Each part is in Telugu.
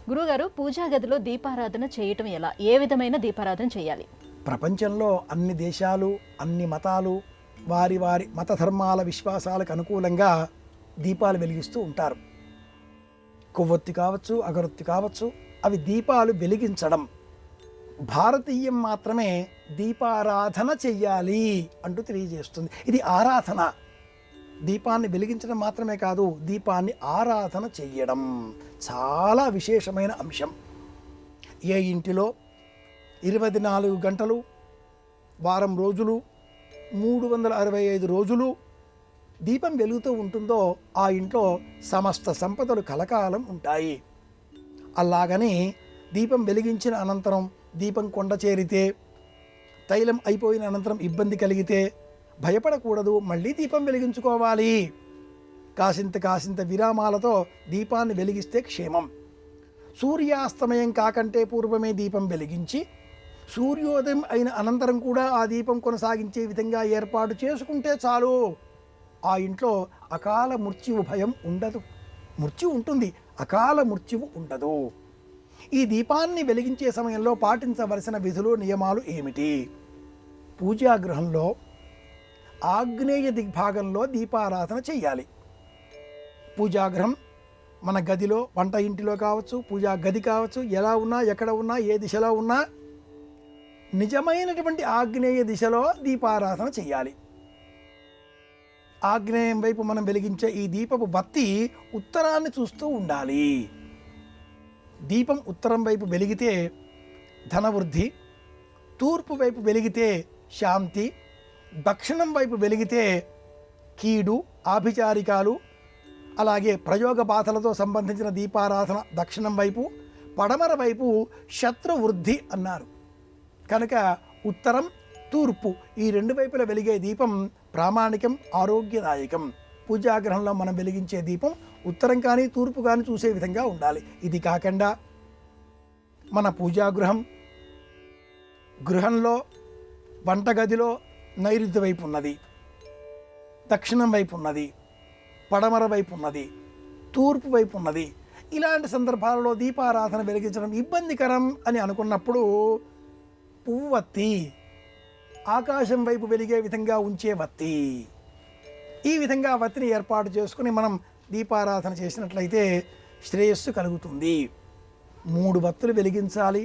గురుగారు, పూజా గదిలో దీపారాధన చేయటం ఎలా? ఏ విధమైన దీపారాధన చేయాలి? ప్రపంచంలో అన్ని దేశాలు, అన్ని మతాలు వారి వారి మత ధర్మాల విశ్వాసాలకు అనుకూలంగా దీపాలు వెలిగిస్తూ ఉంటారు. కొవ్వొత్తి కావచ్చు, అగరొత్తి కావచ్చు, అవి దీపాలు వెలిగించడం. భారతీయం మాత్రమే దీపారాధన చెయ్యాలి అంటూ తెలియజేస్తుంది. ఇది ఆరాధన. దీపాన్ని వెలిగించడం మాత్రమే కాదు, దీపాన్ని ఆరాధన చెయ్యడం చాలా విశేషమైన అంశం. ఏ ఇంటిలో 24 గంటలు, వారం రోజులు, 365 రోజులు దీపం వెలుగుతూ ఉంటుందో ఆ ఇంట్లో సమస్త సంపదలు కలకాలం ఉంటాయి. అలాగని దీపం వెలిగించిన అనంతరం దీపం కొండ చేరితే, తైలం అయిపోయిన అనంతరం ఇబ్బంది కలిగితే భయపడకూడదు, మళ్ళీ దీపం వెలిగించుకోవాలి. కాసింత విరామాలతో దీపాన్ని వెలిగిస్తే క్షేమం. సూర్యాస్తమయం కాకంటే పూర్వమే దీపం వెలిగించి సూర్యోదయం అయిన అనంతరం కూడా ఆ దీపం కొనసాగించే విధంగా ఏర్పాటు చేసుకుంటే చాలు. ఆ ఇంట్లో అకాల మృత్యువు భయం ఉండదు. మృత్యు ఉంటుంది, అకాల మృత్యువు ఉండదు. ఈ దీపాన్ని వెలిగించే సమయంలో పాటించవలసిన విధులు, నియమాలు ఏమిటి? పూజాగృహంలో ఆగ్నేయ దిగ్భాగంలో దీపారాధన చెయ్యాలి. పూజాగృహం మన గదిలో, వంట ఇంటిలో కావచ్చు, పూజా గది కావచ్చు, ఎలా ఉన్నా, ఎక్కడ ఉన్నా, ఏ దిశలో ఉన్నా నిజమైనటువంటి ఆగ్నేయ దిశలో దీపారాధన చెయ్యాలి. ఆగ్నేయం వైపు మనం వెలిగించే ఈ దీపపు బత్తి ఉత్తరాన్ని చూస్తూ ఉండాలి. దీపం ఉత్తరం వైపు వెలిగితే ధనవృద్ధి, తూర్పు వైపు వెలిగితే శాంతి, దక్షిణం వైపు వెలిగితే కీడు, ఆభిచారికాలు, అలాగే ప్రయోగ బాధలతో సంబంధించిన దీపారాధన దక్షిణం వైపు, పడమర వైపు శత్రువృద్ధి అన్నారు. కనుక ఉత్తరం, తూర్పు ఈ 2 వైపుల వెలిగే దీపం ప్రామాణికం, ఆరోగ్యదాయకం. పూజాగృహంలో మనం వెలిగించే దీపం ఉత్తరం కానీ తూర్పు కానీ చూసే విధంగా ఉండాలి. ఇది కాకుండా మన పూజాగృహం గృహంలో వంటగదిలో నైరుతి వైపు ఉన్నది, దక్షిణం వైపు ఉన్నది, పడమర వైపు ఉన్నది, తూర్పు వైపు ఉన్నది. ఇలాంటి సందర్భాలలో దీపారాధన వెలిగించడం ఇబ్బందికరం అని అనుకున్నప్పుడు పువ్వత్తి, ఆకాశం వైపు వెలిగే విధంగా ఉంచే వత్తి, ఈ విధంగా వత్తిని ఏర్పాటు చేసుకుని మనం దీపారాధన చేసినట్లయితే శ్రేయస్సు కలుగుతుంది. 3 వత్తులు వెలిగించాలి.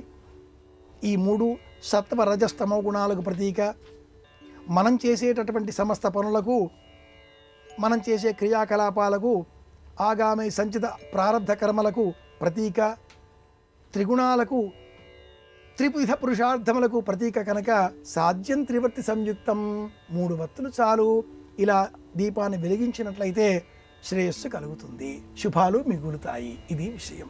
ఈ 3 సత్వ రజస్తమో గుణాలకు ప్రతీక. మనం చేసేటటువంటి సమస్త పనులకు, మనం చేసే క్రియాకలాపాలకు, ఆగామి సంచిత ప్రారబ్ధ కర్మలకు ప్రతీక. త్రిగుణాలకు, త్రివిధ పురుషార్థములకు ప్రతీక కనుక సాధ్యం త్రివర్తి సంయుక్తం. 3 వత్తులు చాలు. ఇలా దీపాన్ని వెలిగించినట్లయితే శ్రేయస్సు కలుగుతుంది, శుభాలు మిగులుతాయి. ఇది విషయం.